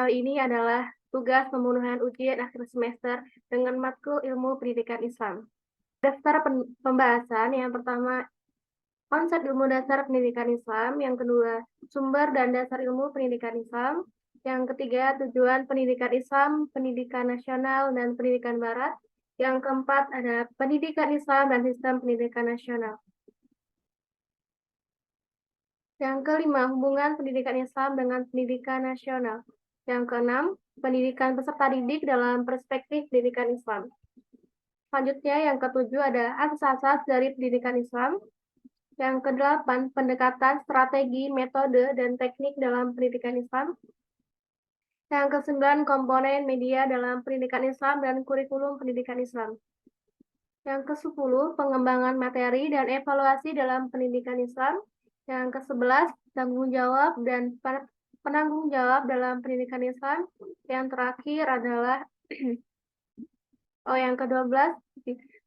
kali ini adalah tugas pemenuhan ujian akhir semester dengan matkul ilmu pendidikan Islam. Daftar pembahasan yang pertama, konsep ilmu dasar pendidikan Islam. Yang kedua, sumber dan dasar ilmu pendidikan Islam. Yang ketiga, tujuan pendidikan Islam, pendidikan nasional, dan pendidikan barat. Yang keempat, ada pendidikan Islam dan sistem pendidikan nasional. Yang kelima, hubungan pendidikan Islam dengan pendidikan nasional. Yang keenam, pendidikan peserta didik dalam perspektif pendidikan Islam. Selanjutnya, yang ketujuh ada asas-asas dari pendidikan Islam. Yang kedelapan, pendekatan strategi, metode, dan teknik dalam pendidikan Islam. Yang kesembilan, komponen media dalam pendidikan Islam dan kurikulum pendidikan Islam. Yang kesepuluh, pengembangan materi dan evaluasi dalam pendidikan Islam. Yang ke-11, tanggung jawab dan penanggung jawab dalam pendidikan Islam. Yang terakhir adalah yang ke-12,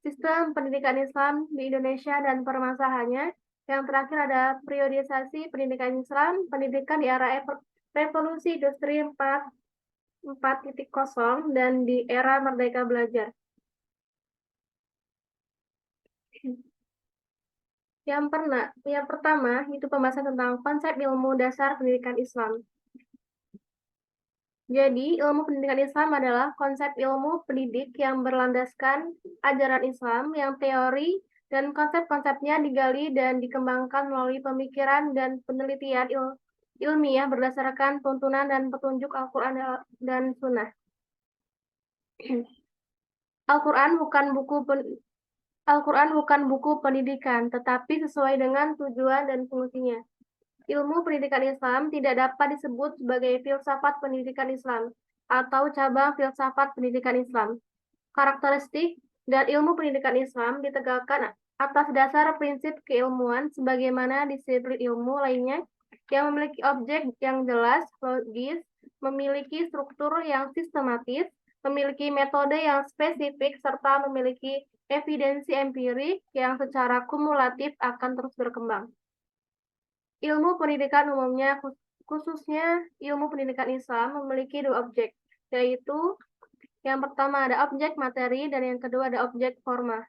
sistem pendidikan Islam di Indonesia dan permasalahannya. Yang terakhir ada periodisasi pendidikan Islam, pendidikan di era revolusi industri 4.0 dan di era merdeka belajar. Yang pertama itu pembahasan tentang konsep ilmu dasar pendidikan Islam. Jadi, ilmu pendidikan Islam adalah konsep ilmu pendidik yang berlandaskan ajaran Islam yang teori dan konsep-konsepnya digali dan dikembangkan melalui pemikiran dan penelitian ilmiah berdasarkan tuntunan dan petunjuk Al-Quran dan Sunnah. Al-Quran bukan buku pendidikan, tetapi sesuai dengan tujuan dan fungsinya. Ilmu pendidikan Islam tidak dapat disebut sebagai filsafat pendidikan Islam atau cabang filsafat pendidikan Islam. Karakteristik dan ilmu pendidikan Islam ditegakkan atas dasar prinsip keilmuan sebagaimana disiplin ilmu lainnya yang memiliki objek yang jelas, logis, memiliki struktur yang sistematis, memiliki metode yang spesifik, serta memiliki evidensi empirik yang secara kumulatif akan terus berkembang. Ilmu pendidikan umumnya, khususnya ilmu pendidikan Islam, memiliki dua objek, yaitu yang pertama ada objek materi dan yang kedua ada objek formal.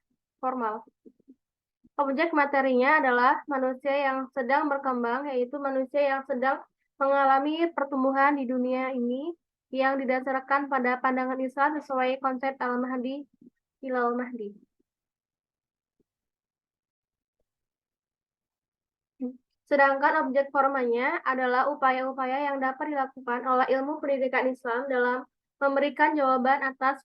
Objek materinya adalah manusia yang sedang berkembang, yaitu manusia yang sedang mengalami pertumbuhan di dunia ini yang didasarkan pada pandangan Islam sesuai konsep Al-Mahdi, Hilal Mahdi. Sedangkan objek formanya adalah upaya-upaya yang dapat dilakukan oleh ilmu pendidikan Islam dalam memberikan jawaban atas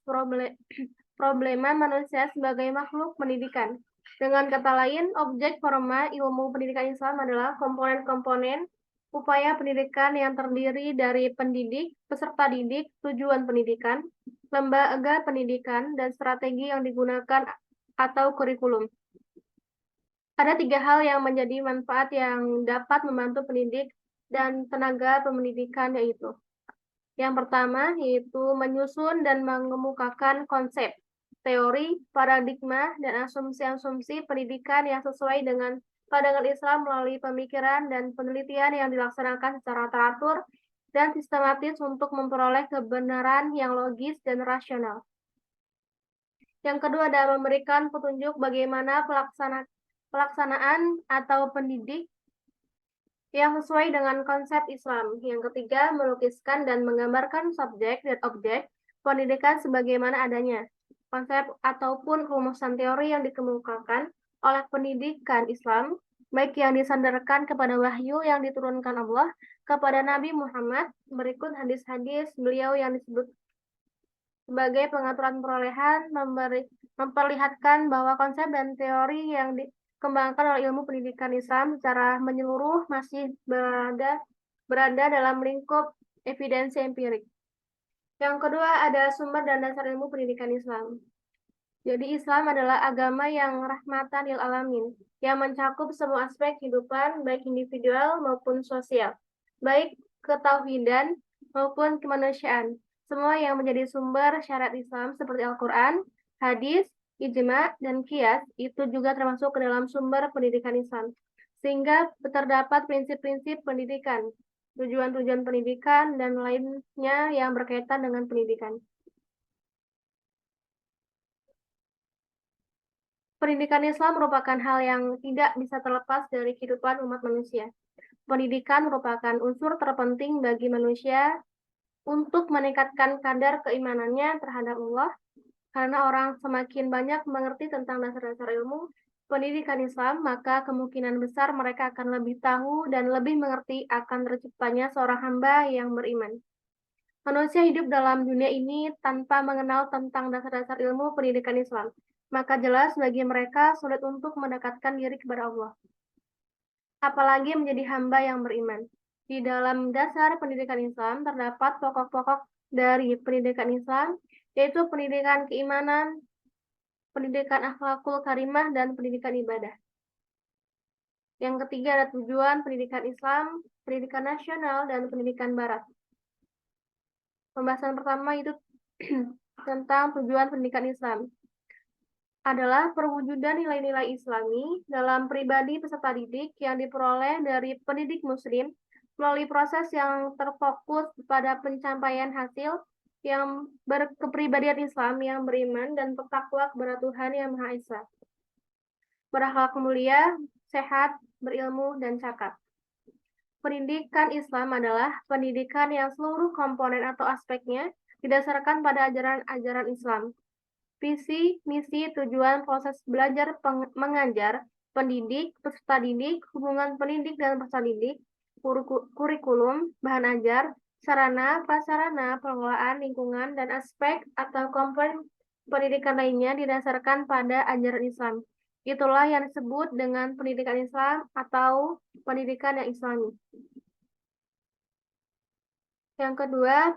problema manusia sebagai makhluk pendidikan. Dengan kata lain, objek forma ilmu pendidikan Islam adalah komponen-komponen upaya pendidikan yang terdiri dari pendidik, peserta didik, tujuan pendidikan, lembaga pendidikan, dan strategi yang digunakan atau kurikulum. Ada tiga hal yang menjadi manfaat yang dapat membantu pendidik dan tenaga pendidikan, yaitu yang pertama yaitu menyusun dan mengemukakan konsep, teori, paradigma, dan asumsi-asumsi pendidikan yang sesuai dengan pandangan Islam melalui pemikiran dan penelitian yang dilaksanakan secara teratur dan sistematis untuk memperoleh kebenaran yang logis dan rasional. Yang kedua adalah memberikan petunjuk bagaimana pelaksanaan atau pendidik yang sesuai dengan konsep Islam. Yang ketiga, melukiskan dan menggambarkan subjek dan objek pendidikan sebagaimana adanya. Konsep ataupun rumusan teori yang dikemukakan oleh pendidikan Islam, baik yang disandarkan kepada wahyu yang diturunkan Allah kepada Nabi Muhammad, berikut hadis-hadis beliau yang disebut sebagai pengaturan perolehan, memperlihatkan bahwa konsep dan teori yang dikembangkan oleh ilmu pendidikan Islam secara menyeluruh masih berada dalam lingkup evidensi empirik. Yang kedua ada sumber dan dasar ilmu pendidikan Islam. Jadi Islam adalah agama yang rahmatan lil alamin, yang mencakup semua aspek kehidupan baik individual maupun sosial, baik ketauhidan maupun kemanusiaan. Semua yang menjadi sumber syariat Islam seperti Al-Quran, hadis, ijma, dan qiyas itu juga termasuk ke dalam sumber pendidikan Islam. Sehingga terdapat prinsip-prinsip pendidikan tujuan-tujuan pendidikan, dan lainnya yang berkaitan dengan pendidikan. Pendidikan Islam merupakan hal yang tidak bisa terlepas dari kehidupan umat manusia. Pendidikan merupakan unsur terpenting bagi manusia untuk meningkatkan kadar keimanannya terhadap Allah, karena orang semakin banyak mengerti tentang dasar-dasar ilmu pendidikan Islam, maka kemungkinan besar mereka akan lebih tahu dan lebih mengerti akan terciptanya seorang hamba yang beriman. Manusia hidup dalam dunia ini tanpa mengenal tentang dasar-dasar ilmu pendidikan Islam, maka jelas bagi mereka sulit untuk mendekatkan diri kepada Allah, apalagi menjadi hamba yang beriman. Di dalam dasar pendidikan Islam terdapat pokok-pokok dari pendidikan Islam, yaitu pendidikan keimanan, pendidikan akhlakul karimah, dan pendidikan ibadah. Yang ketiga ada tujuan pendidikan Islam, pendidikan nasional, dan pendidikan barat. Pembahasan pertama itu tentang tujuan pendidikan Islam adalah perwujudan nilai-nilai Islami dalam pribadi peserta didik yang diperoleh dari pendidik muslim melalui proses yang terfokus pada pencapaian hasil yang berkepribadian Islam yang beriman dan bertakwa kepada Tuhan Yang Maha Esa, berakhlak mulia, sehat, berilmu, dan cakap. Pendidikan Islam adalah pendidikan yang seluruh komponen atau aspeknya didasarkan pada ajaran-ajaran Islam. Visi, misi, tujuan, proses belajar, mengajar, pendidik, peserta didik, hubungan pendidik dan peserta didik, kurikulum, bahan ajar, sarana, prasarana, pengelolaan lingkungan, dan aspek atau komponen pendidikan lainnya didasarkan pada ajaran Islam. Itulah yang disebut dengan pendidikan Islam atau pendidikan yang Islami. Yang kedua,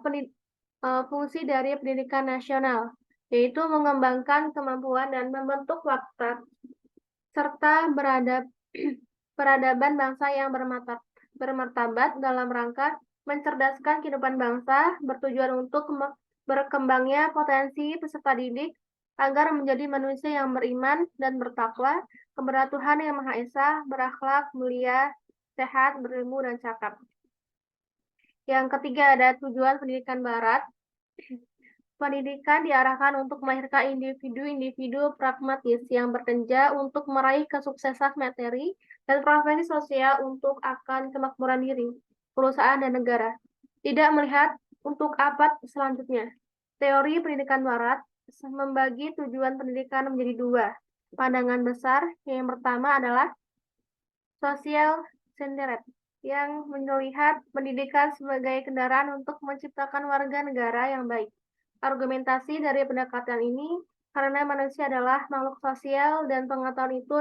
fungsi dari pendidikan nasional, yaitu mengembangkan kemampuan dan membentuk watak serta peradaban bangsa yang bermartabat dalam rangka mencerdaskan kehidupan bangsa, bertujuan untuk berkembangnya potensi peserta didik agar menjadi manusia yang beriman dan bertakwa kepada Tuhan Yang Maha Esa, berakhlak mulia, sehat, berilmu, dan cakap. Yang ketiga ada tujuan pendidikan barat. Pendidikan diarahkan untuk melahirkan individu-individu pragmatis yang bekerja untuk meraih kesuksesan materi dan profesi sosial untuk akan kemakmuran diri, perusahaan, dan negara. Tidak melihat untuk abad selanjutnya. Teori pendidikan barat membagi tujuan pendidikan menjadi dua pandangan besar. Yang pertama adalah social centered, yang melihat pendidikan sebagai kendaraan untuk menciptakan warga negara yang baik. Argumentasi dari pendekatan ini karena manusia adalah makhluk sosial dan pengetahuan itu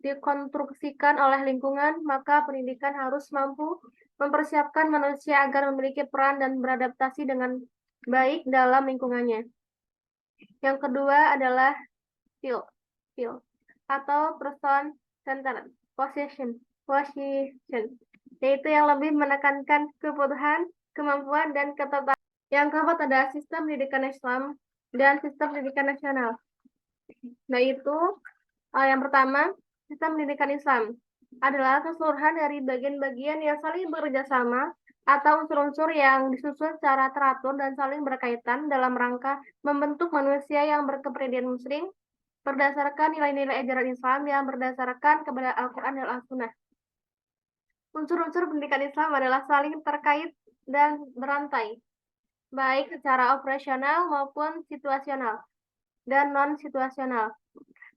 dikonstruksikan oleh lingkungan, maka pendidikan harus mampu mempersiapkan manusia agar memiliki peran dan beradaptasi dengan baik dalam lingkungannya. Yang kedua adalah skill atau person centered position, yaitu yang lebih menekankan kebutuhan, kemampuan, dan ketertarikan. Yang keempat ada sistem pendidikan Islam dan sistem pendidikan nasional. Nah itu yang pertama, sistem pendidikan Islam adalah keseluruhan dari bagian-bagian yang saling bekerja sama atau unsur-unsur yang disusun secara teratur dan saling berkaitan dalam rangka membentuk manusia yang berkepribadian muslim berdasarkan nilai-nilai ajaran Islam yang berdasarkan kepada Al-Quran dan Al-Sunnah. Unsur-unsur pendidikan Islam adalah saling terkait dan berantai, baik secara operasional maupun situasional dan non-situasional.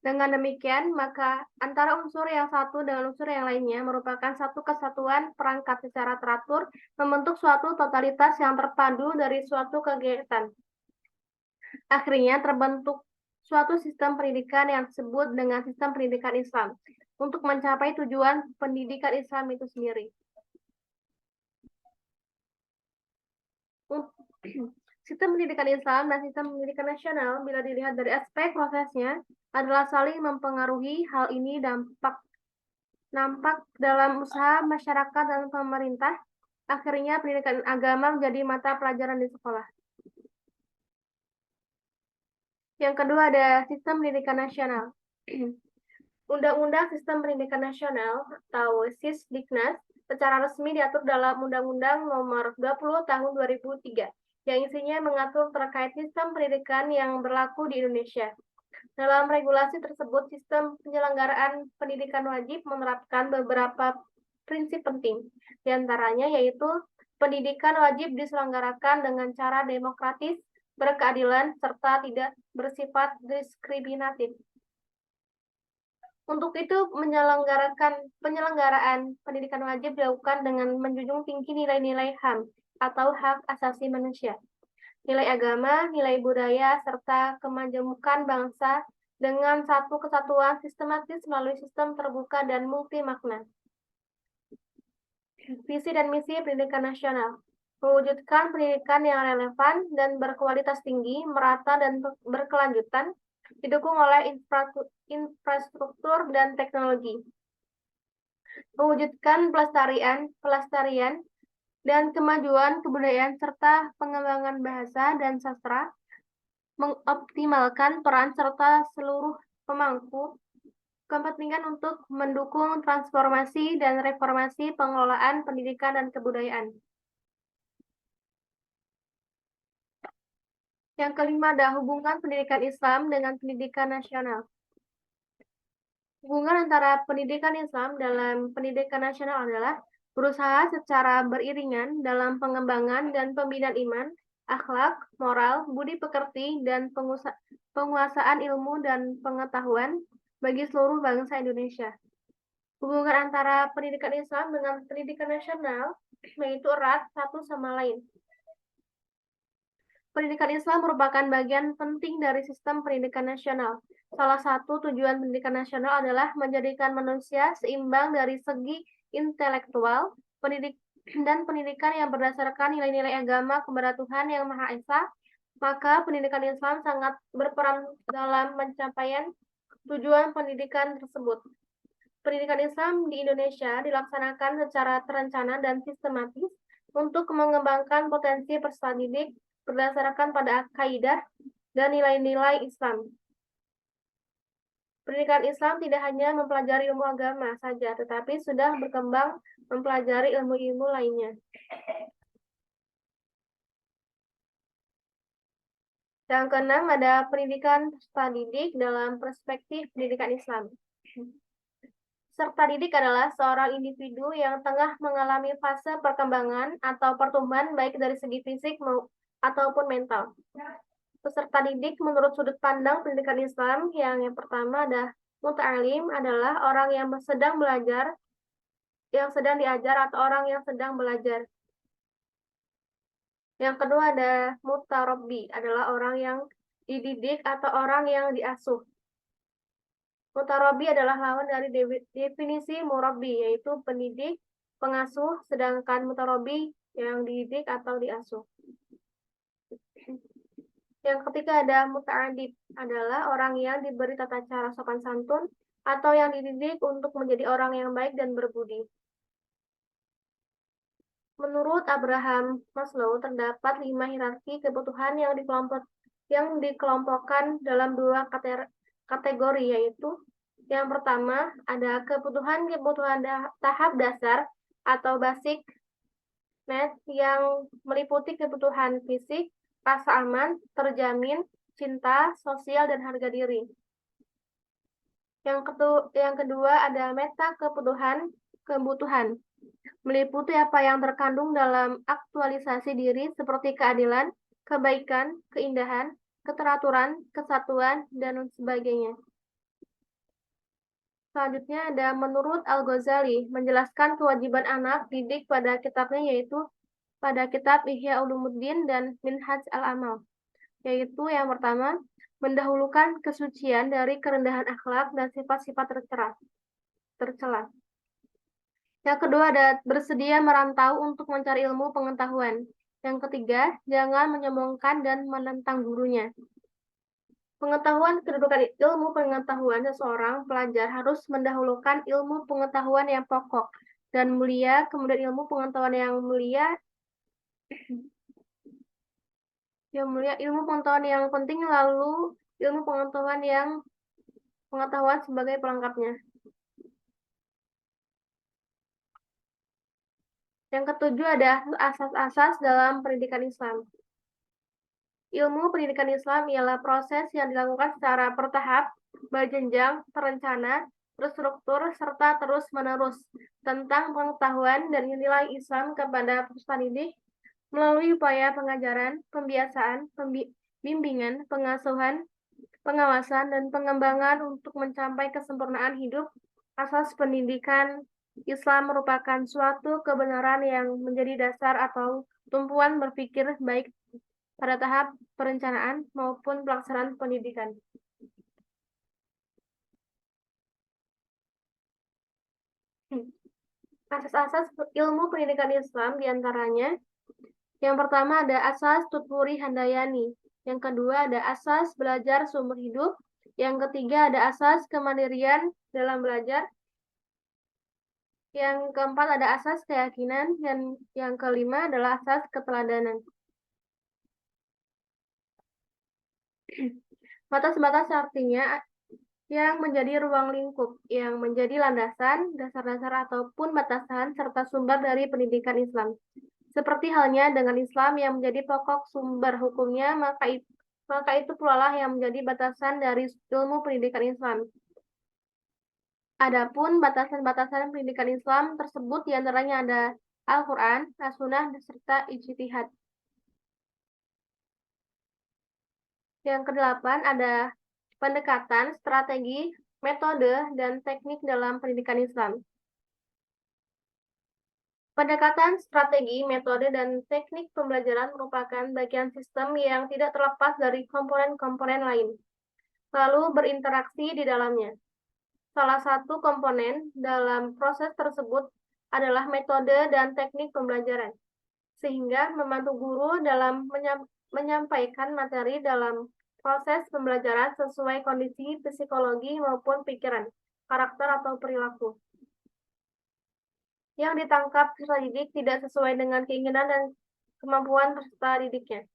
Dengan demikian, maka antara unsur yang satu dengan unsur yang lainnya merupakan satu kesatuan perangkat secara teratur membentuk suatu totalitas yang terpadu dari suatu kegiatan. Akhirnya terbentuk suatu sistem pendidikan yang disebut dengan sistem pendidikan Islam untuk mencapai tujuan pendidikan Islam itu sendiri. Sistem pendidikan Islam dan sistem pendidikan nasional, bila dilihat dari aspek prosesnya, adalah saling mempengaruhi. Hal ini nampak dalam usaha masyarakat dan pemerintah. Akhirnya pendidikan agama menjadi mata pelajaran di sekolah. Yang kedua ada sistem pendidikan nasional. Undang-Undang Sistem Pendidikan Nasional atau Sisdiknas secara resmi diatur dalam Undang-Undang Nomor 20 Tahun 2003 yang isinya mengatur terkait sistem pendidikan yang berlaku di Indonesia. Dalam regulasi tersebut, sistem penyelenggaraan pendidikan wajib menerapkan beberapa prinsip penting, diantaranya yaitu pendidikan wajib diselenggarakan dengan cara demokratis, berkeadilan, serta tidak bersifat diskriminatif. Untuk itu, penyelenggaraan pendidikan wajib dilakukan dengan menjunjung tinggi nilai-nilai HAM atau hak asasi manusia, nilai agama, nilai budaya, serta kemajemukan bangsa dengan satu kesatuan sistematis melalui sistem terbuka dan multi makna. Visi dan misi pendidikan nasional mewujudkan pendidikan yang relevan dan berkualitas tinggi, merata dan berkelanjutan, didukung oleh infrastruktur dan teknologi. Mewujudkan pelestarian dan kemajuan kebudayaan serta pengembangan bahasa dan sastra, mengoptimalkan peran serta seluruh pemangku kepentingan untuk mendukung transformasi dan reformasi pengelolaan pendidikan dan kebudayaan. Yang kelima ada hubungan pendidikan Islam dengan pendidikan nasional. Hubungan antara pendidikan Islam dalam pendidikan nasional adalah berusaha secara beriringan dalam pengembangan dan pembinaan iman, akhlak, moral, budi pekerti, dan penguasaan ilmu dan pengetahuan bagi seluruh bangsa Indonesia. Hubungan antara pendidikan Islam dengan pendidikan nasional yaitu erat satu sama lain. Pendidikan Islam merupakan bagian penting dari sistem pendidikan nasional. Salah satu tujuan pendidikan nasional adalah menjadikan manusia seimbang dari segi intelektual, dan pendidikan yang berdasarkan nilai-nilai agama kepada Tuhan Yang Maha Esa. Maka pendidikan Islam sangat berperan dalam pencapaian tujuan pendidikan tersebut. Pendidikan Islam di Indonesia dilaksanakan secara terencana dan sistematis untuk mengembangkan potensi peserta didik berdasarkan pada kaidah dan nilai-nilai Islam. Pendidikan Islam tidak hanya mempelajari ilmu agama saja, tetapi sudah berkembang mempelajari ilmu-ilmu lainnya. Yang keenam ada pendidikan peserta didik dalam perspektif pendidikan Islam. Peserta didik adalah seorang individu yang tengah mengalami fase perkembangan atau pertumbuhan baik dari segi fisik ataupun mental. Peserta didik menurut sudut pandang pendidikan Islam yang pertama ada muta'alim adalah orang yang sedang belajar, yang sedang diajar atau orang yang sedang belajar. Yang kedua ada mutarabbi adalah orang yang dididik atau orang yang diasuh. Mutarabbi adalah lawan dari definisi murabbi, yaitu pendidik, pengasuh, sedangkan mutarabbi yang dididik atau diasuh. Yang ketiga ada muta'adib, adalah orang yang diberi tata cara sopan santun atau yang dididik untuk menjadi orang yang baik dan berbudi. Menurut Abraham Maslow, terdapat 5 hierarki kebutuhan yang dikelompokkan dalam 2 kategori, yaitu yang pertama ada kebutuhan tahap dasar atau basic need yang meliputi kebutuhan fisik, rasa aman, terjamin, cinta, sosial, dan harga diri. Yang kedua ada meta kebutuhan, meliputi apa yang terkandung dalam aktualisasi diri seperti keadilan, kebaikan, keindahan, keteraturan, kesatuan, dan sebagainya. Selanjutnya ada menurut Al-Ghazali menjelaskan kewajiban anak didik pada kitabnya, yaitu pada kitab Ihya Ulumuddin dan Minhaj Al-Amal, yaitu yang pertama mendahulukan kesucian dari kerendahan akhlak dan sifat-sifat tercela. Yang kedua ada bersedia merantau untuk mencari ilmu pengetahuan. Yang ketiga, jangan menyombongkan dan menentang gurunya. Pengetahuan kedudukan ilmu pengetahuan seseorang pelajar harus mendahulukan ilmu pengetahuan yang pokok dan mulia, kemudian ilmu pengetahuan yang mulia, ilmu pengetahuan yang penting, lalu ilmu pengetahuan yang pengetahuan sebagai pelengkapnya. Yang ketujuh ada asas-asas dalam pendidikan Islam. Ilmu pendidikan Islam ialah proses yang dilakukan secara bertahap, berjenjang, terencana, terstruktur, serta terus-menerus tentang pengetahuan dan nilai Islam kepada peserta didik melalui upaya pengajaran, pembiasaan, bimbingan, pengasuhan, pengawasan, dan pengembangan untuk mencapai kesempurnaan hidup. Asas pendidikan Islam merupakan suatu kebenaran yang menjadi dasar atau tumpuan berpikir baik pada tahap perencanaan maupun pelaksanaan pendidikan. Asas-asas ilmu pendidikan Islam diantaranya, yang pertama ada asas Tutpuri Handayani, yang kedua ada asas belajar sumber hidup, yang ketiga ada asas kemandirian dalam belajar, yang keempat ada asas keyakinan, dan yang kelima adalah asas keteladanan. Batas-batas artinya yang menjadi ruang lingkup, yang menjadi landasan, dasar-dasar ataupun batasan, serta sumber dari pendidikan Islam. Seperti halnya dengan Islam yang menjadi pokok sumber hukumnya, maka itu pula lah yang menjadi batasan dari ilmu pendidikan Islam. Adapun batasan-batasan pendidikan Islam tersebut diantaranya ada Al-Quran, As-Sunnah, serta ijtihad. Yang kedelapan ada pendekatan, strategi, metode, dan teknik dalam pendidikan Islam. Pendekatan, strategi, metode, dan teknik pembelajaran merupakan bagian sistem yang tidak terlepas dari komponen-komponen lain, lalu berinteraksi di dalamnya. Salah satu komponen dalam proses tersebut adalah metode dan teknik pembelajaran, sehingga membantu guru dalam menyampaikan materi dalam proses pembelajaran sesuai kondisi psikologi maupun pikiran, karakter, atau perilaku yang ditangkap peserta didik tidak sesuai dengan keinginan dan kemampuan peserta didiknya.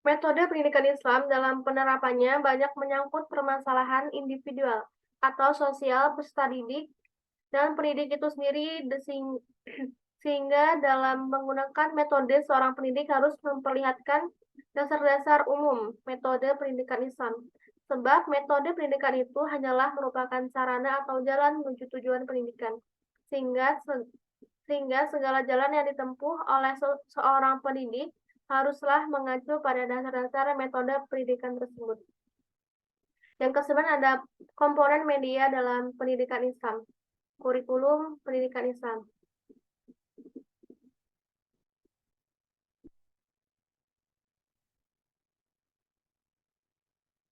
Metode pendidikan Islam dalam penerapannya banyak menyangkut permasalahan individual atau sosial peserta didik dan pendidik itu sendiri, sehingga dalam menggunakan metode seorang pendidik harus memperlihatkan dasar-dasar umum metode pendidikan Islam. Sebab metode pendidikan itu hanyalah merupakan sarana atau jalan menuju tujuan pendidikan. Sehingga segala jalan yang ditempuh oleh seorang pendidik haruslah mengacu pada dasar-dasar metode pendidikan tersebut. Yang kesembilan ada komponen media dalam pendidikan Islam. Kurikulum pendidikan Islam.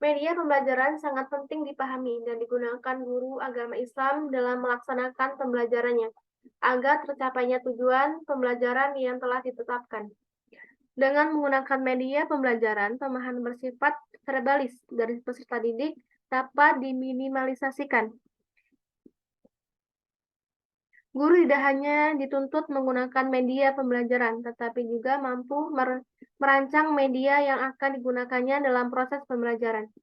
Media pembelajaran sangat penting dipahami dan digunakan guru agama Islam dalam melaksanakan pembelajarannya, agar tercapainya tujuan pembelajaran yang telah ditetapkan. Dengan menggunakan media pembelajaran, pemahaman bersifat verbalis dari peserta didik dapat diminimalisasikan. Guru tidak hanya dituntut menggunakan media pembelajaran, tetapi juga mampu merancang media yang akan digunakannya dalam proses pembelajaran.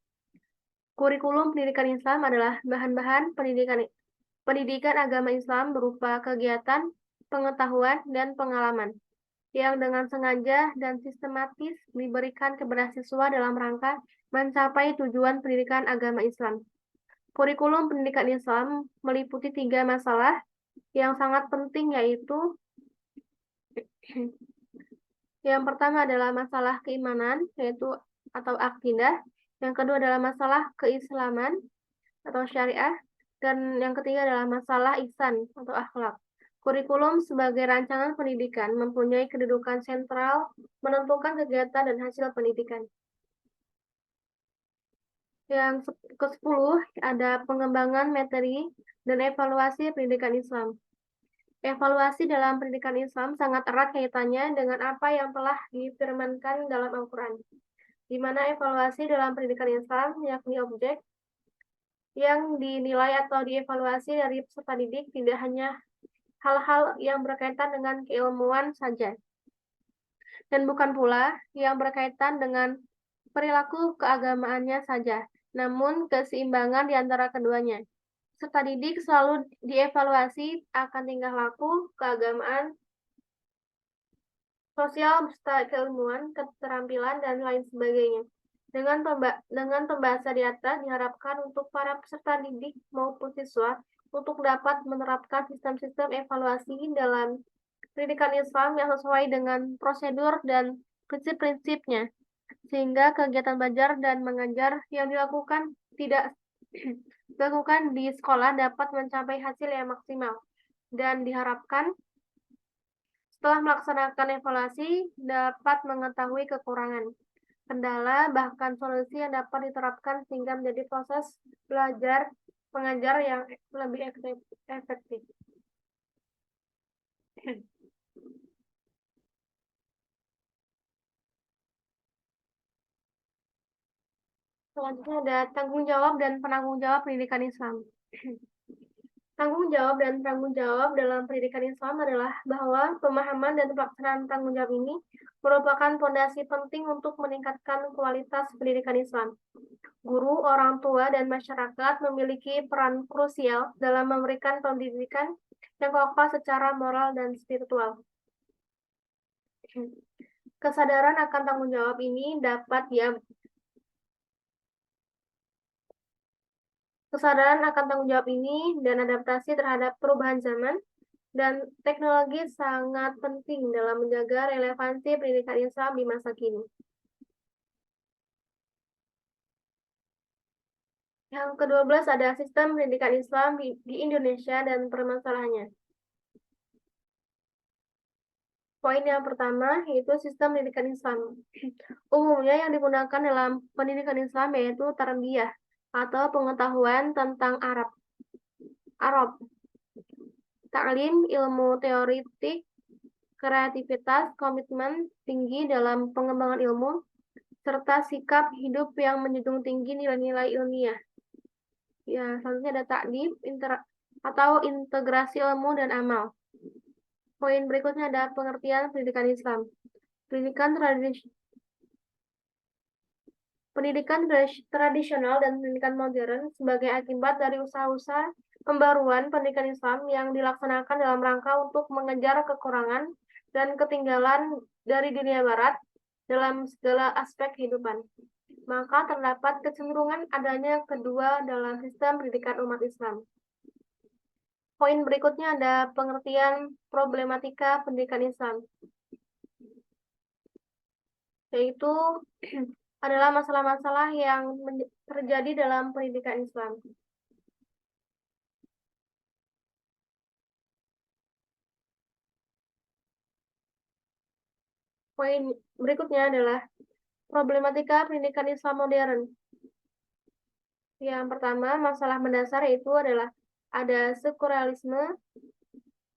Kurikulum pendidikan Islam adalah bahan-bahan pendidikan agama Islam berupa kegiatan, pengetahuan, dan pengalaman yang dengan sengaja dan sistematis diberikan kepada siswa dalam rangka mencapai tujuan pendidikan agama Islam. Kurikulum pendidikan Islam meliputi 3 masalah yang sangat penting, yaitu yang pertama adalah masalah keimanan, yaitu atau akidah. Yang kedua adalah masalah keislaman atau syariah. Dan yang ketiga adalah masalah ihsan atau akhlak. Kurikulum sebagai rancangan pendidikan mempunyai kedudukan sentral menentukan kegiatan dan hasil pendidikan. Yang ke-10 ada pengembangan materi dan evaluasi pendidikan Islam. Evaluasi dalam pendidikan Islam sangat erat kaitannya dengan apa yang telah difirmankan dalam Al-Quran, di mana evaluasi dalam pendidikan Islam yakni objek yang dinilai atau dievaluasi dari peserta didik tidak hanya hal-hal yang berkaitan dengan keilmuan saja, dan bukan pula yang berkaitan dengan perilaku keagamaannya saja, namun keseimbangan di antara keduanya. Peserta didik selalu dievaluasi akan tingkah laku, keagamaan, sosial, serta keilmuan, keterampilan, dan lain sebagainya. Dengan pembahasan di atas diharapkan untuk para peserta didik maupun siswa untuk dapat menerapkan sistem-sistem evaluasi dalam pendidikan Islam yang sesuai dengan prosedur dan prinsip-prinsipnya, sehingga kegiatan belajar dan mengajar yang dilakukan di sekolah dapat mencapai hasil yang maksimal, dan diharapkan setelah melaksanakan evaluasi dapat mengetahui kekurangan, kendala, bahkan solusi yang dapat diterapkan sehingga menjadi proses belajar mengajar yang lebih efektif. Selanjutnya ada tanggung jawab dan penanggung jawab pendidikan Islam. Tanggung jawab dan penanggung jawab dalam pendidikan Islam adalah bahwa pemahaman dan pelaksanaan tanggung jawab ini merupakan fondasi penting untuk meningkatkan kualitas pendidikan Islam. Guru, orang tua, dan masyarakat memiliki peran krusial dalam memberikan pendidikan yang kokoh secara moral dan spiritual. Kesadaran akan tanggung jawab ini Kesadaran akan tanggung jawab ini dan adaptasi terhadap perubahan zaman dan teknologi sangat penting dalam menjaga relevansi pendidikan Islam di masa kini. Yang ke-12 ada sistem pendidikan Islam di Indonesia dan permasalahannya. Poin yang pertama yaitu sistem pendidikan Islam. Umumnya yang digunakan dalam pendidikan Islam yaitu tarbiyah atau pengetahuan tentang Arab, taklim, ilmu teoritik, kreativitas, komitmen tinggi dalam pengembangan ilmu, serta sikap hidup yang menjunjung tinggi nilai-nilai ilmiah. Ya, selanjutnya ada ta'dib atau integrasi ilmu dan amal. Poin berikutnya ada pengertian pendidikan Islam. Pendidikan tradisional dan pendidikan modern sebagai akibat dari usaha-usaha pembaruan pendidikan Islam yang dilaksanakan dalam rangka untuk mengejar kekurangan dan ketinggalan dari dunia barat dalam segala aspek kehidupan. Maka terdapat kecenderungan adanya kedua dalam sistem pendidikan umat Islam. Poin berikutnya ada pengertian problematika pendidikan Islam, yaitu adalah masalah-masalah yang terjadi dalam pendidikan Islam. Poin berikutnya adalah problematika pendidikan Islam modern. Yang pertama, masalah mendasar yaitu adalah ada sekuleralisme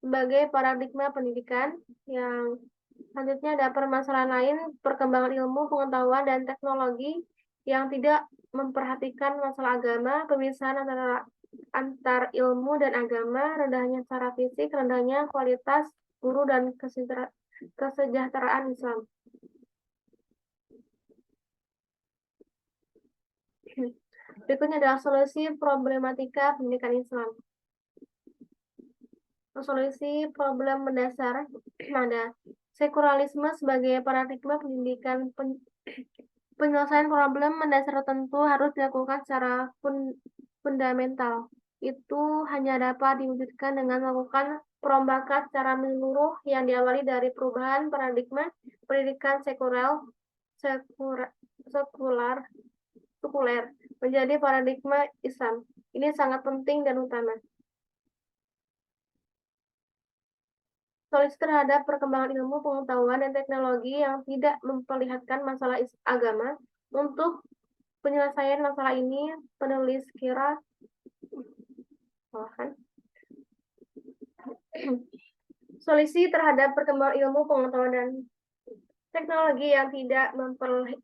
sebagai paradigma pendidikan. Yang selanjutnya ada permasalahan lain, perkembangan ilmu, pengetahuan, dan teknologi yang tidak memperhatikan masalah agama, pemisahan antar ilmu dan agama, rendahnya secara fisik, rendahnya kualitas guru, dan kesejahteraan Islam. Berikutnya adalah solusi problematika pendidikan Islam. Solusi problem mendasar ada sekuleralisme sebagai paradigma pendidikan. Penyelesaian problem mendasar tertentu harus dilakukan secara fundamental. Itu hanya dapat diwujudkan dengan melakukan perombakan secara menyeluruh yang diawali dari perubahan paradigma pendidikan sekuler menjadi paradigma Islam. Ini sangat penting dan utama. Solusi terhadap perkembangan ilmu, pengetahuan, dan teknologi yang tidak memperlihatkan masalah agama. Untuk penyelesaian masalah ini, penulis solusi terhadap perkembangan ilmu, pengetahuan, dan teknologi yang tidak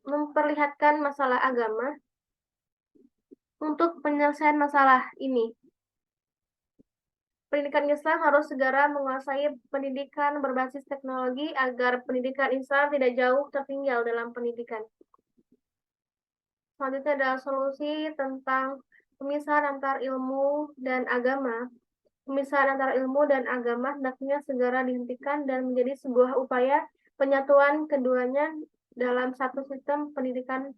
memperlihatkan masalah agama. Untuk penyelesaian masalah ini, pendidikan Islam harus segera menguasai pendidikan berbasis teknologi agar pendidikan Islam tidak jauh tertinggal dalam pendidikan. Selanjutnya adalah solusi tentang pemisahan antar ilmu dan agama. Pemisahan antara ilmu dan agama hendaknya segera dihentikan dan menjadi sebuah upaya penyatuan keduanya dalam satu sistem pendidikan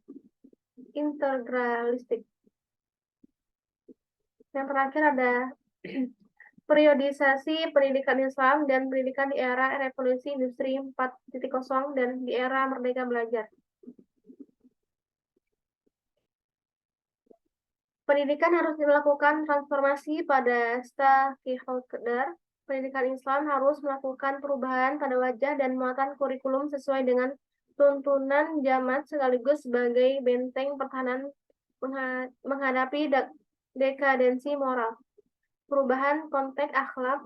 integralistik. Yang terakhir ada periodisasi pendidikan Islam dan pendidikan di era revolusi industri 4.0 dan di era merdeka belajar. Pendidikan harus dilakukan transformasi pada stakeholder. Pendidikan Islam harus melakukan perubahan pada wajah dan muatan kurikulum sesuai dengan tuntunan zaman sekaligus sebagai benteng pertahanan menghadapi dekadensi moral. Perubahan konteks akhlak,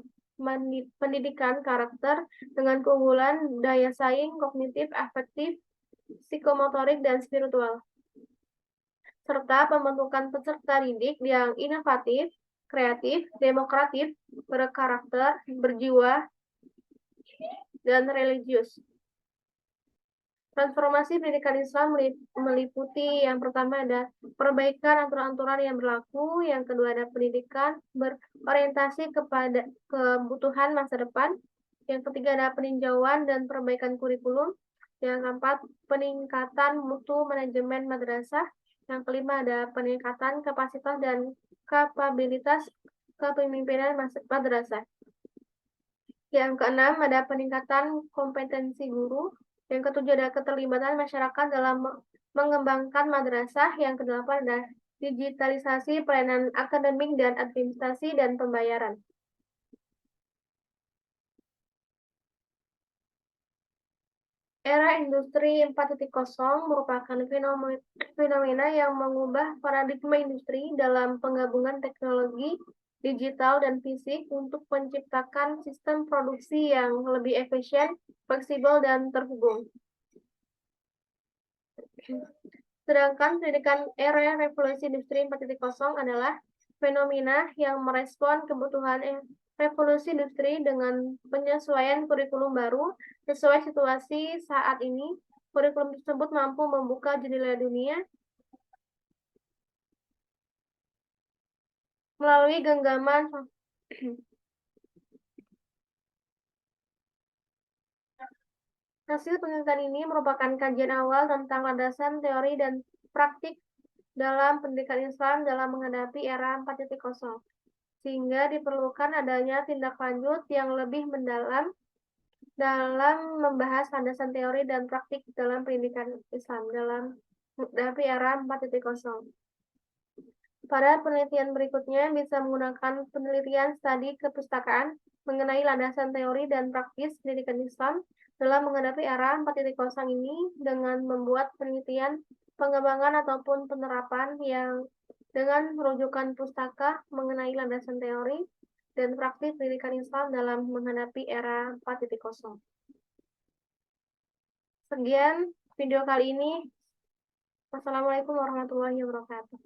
pendidikan karakter dengan keunggulan daya saing kognitif, afektif, psikomotorik, dan spiritual, serta pembentukan peserta didik yang inovatif, kreatif, demokratif, berkarakter, berjiwa, dan religius. Transformasi pendidikan Islam meliputi yang pertama ada perbaikan aturan-aturan yang berlaku, yang kedua ada pendidikan berorientasi kepada kebutuhan masa depan, yang ketiga ada peninjauan dan perbaikan kurikulum, yang keempat peningkatan mutu manajemen madrasah, yang kelima ada peningkatan kapasitas dan kapabilitas kepemimpinan madrasah. Yang keenam ada peningkatan kompetensi guru. Yang ketujuh ada keterlibatan masyarakat dalam mengembangkan madrasah. Yang kedelapan ada digitalisasi pelayanan akademik dan administrasi dan pembayaran. Era industri 4.0 merupakan fenomena yang mengubah paradigma industri dalam penggabungan teknologi digital dan fisik untuk menciptakan sistem produksi yang lebih efisien, fleksibel, dan terhubung. Sedangkan pendidikan era revolusi industri 4.0 adalah fenomena yang merespon kebutuhan revolusi industri dengan penyesuaian kurikulum baru sesuai situasi saat ini. Kurikulum tersebut mampu membuka jendela dunia melalui genggaman Hasil penelitian ini merupakan kajian awal tentang landasan teori dan praktik dalam pendidikan Islam dalam menghadapi era 4.0, sehingga diperlukan adanya tindak lanjut yang lebih mendalam dalam membahas landasan teori dan praktik dalam pendidikan Islam dalam menghadapi era 4.0. Pada penelitian berikutnya bisa menggunakan penelitian studi kepustakaan mengenai landasan teori dan praktis pendidikan Islam dalam menghadapi era 4.0 ini dengan membuat penelitian pengembangan ataupun penerapan yang dengan merujukan pustaka mengenai landasan teori dan praktis pendidikan Islam dalam menghadapi era 4.0. Sekian video kali ini. Wassalamualaikum warahmatullahi wabarakatuh.